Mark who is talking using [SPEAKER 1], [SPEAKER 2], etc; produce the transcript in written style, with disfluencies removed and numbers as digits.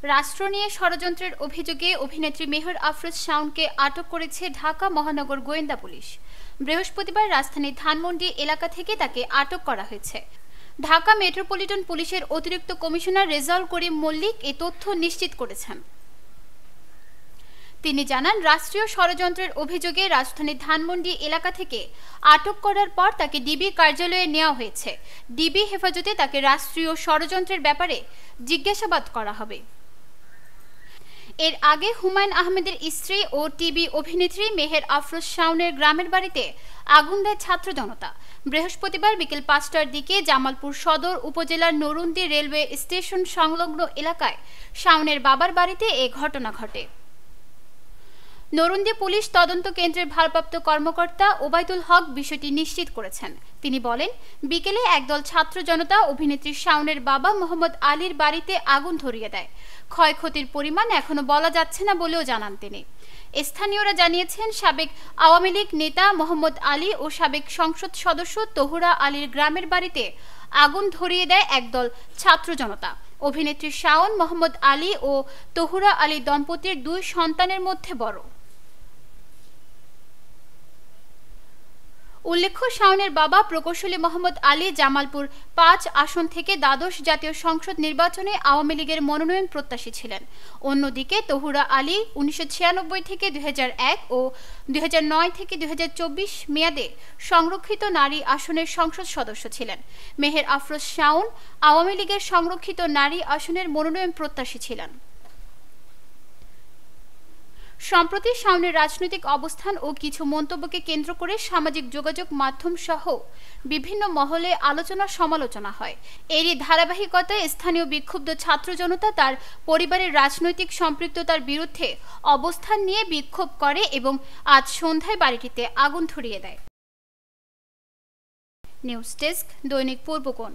[SPEAKER 1] রাষ্ট্র নিয়ে ষড়যন্ত্রের অভিযোগে অভিনেত্রী মেহর আফরোজ শাওনকে আটক করেছে ঢাকা মহানগর গোয়েন্দা পুলিশ। বৃহস্পতিবার রাজধানীর ধানমন্ডি এলাকা থেকে তাকে আটক করা হয়েছে। ঢাকা মেট্রোপলিটন পুলিশের অতিরিক্ত কমিশনার রেজাউল করিম মল্লিক এই তথ্য নিশ্চিত করেছেন। তিনি জানান, রাষ্ট্রীয় ষড়যন্ত্রের অভিযোগে রাজধানীর ধানমন্ডি এলাকা থেকে আটক করার পর তাকে ডিবি কার্যালয়ে নেওয়া হয়েছে। ডিবি হেফাজতে তাকে রাষ্ট্রীয় ষড়যন্ত্রের ব্যাপারে জিজ্ঞাসাবাদ করা হবে। এর আগে হুমায়ুন আহমেদের স্ত্রী ও টিভি অভিনেত্রী মেহের আফরোজ শাওনের গ্রামের বাড়িতে আগুন দেয় ছাত্র জনতা। বৃহস্পতিবার বিকেল ৫টার দিকে জামালপুর সদর উপজেলার নরুন্দি রেলওয়ে স্টেশন সংলগ্ন এলাকায় শাওনের বাবার বাড়িতে এ ঘটনা ঘটে। নরুন্দি পুলিশ তদন্ত কেন্দ্রের ভারপ্রাপ্ত কর্মকর্তা ওবায়দুল হক বিষয়টি নিশ্চিত করেছেন। তিনি বলেন, বিকেলে একদল ছাত্র জনতা অভিনেত্রী শাওনের বাবা মোহাম্মদ আলীর বাড়িতে আগুন ধরিয়ে দেয়। ক্ষয়ক্ষতির পরিমাণ এখনো বলা যাচ্ছে না বলেও জানান তিনি। স্থানীয়রা জানিয়েছেন, সাবেক আওয়ামী লীগ নেতা মোহাম্মদ আলী ও সাবেক সংসদ সদস্য তহুরা আলীর গ্রামের বাড়িতে আগুন ধরিয়ে দেয় একদল ছাত্র জনতা। অভিনেত্রী শাওন মোহাম্মদ আলী ও তহুরা আলী দম্পতির 2 সন্তানের মধ্যে বড়। উল্লেখ্য, শাওনের বাবা প্রকৌশলী মোহাম্মদ আলী জামালপুর 5 আসন থেকে দ্বাদশ জাতীয় সংসদ নির্বাচনে আওয়ামী লীগের মনোনয়ন প্রত্যাশী ছিলেন। অন্যদিকে তহুরা আলী 1996 থেকে 2001 ও 2009 থেকে 2024 মেয়াদে সংরক্ষিত নারী আসনের সংসদ সদস্য ছিলেন। মেহের আফরোজ শাওন আওয়ামী লীগের সংরক্ষিত নারী আসনের মনোনয়ন প্রত্যাশী ছিলেন। সম্প্রতি শাওনের রাজনৈতিক অবস্থান ও কিছু মন্তব্যকে কেন্দ্র করে সামাজিক যোগাযোগ মাধ্যম সহ বিভিন্ন মহলে আলোচনা সমালোচনা হয়। এরই ধারাবাহিকতায় স্থানীয় বিক্ষুব্ধ ছাত্র জনতা তার পরিবারের রাজনৈতিক সম্পৃক্ততার বিরুদ্ধে অবস্থান নিয়ে বিক্ষোভ করে এবং আজ সন্ধ্যায় বাড়িটিতে আগুন ধরিয়ে দেয়। নিউজ ডেস্ক, দৈনিক পূর্বকোণ।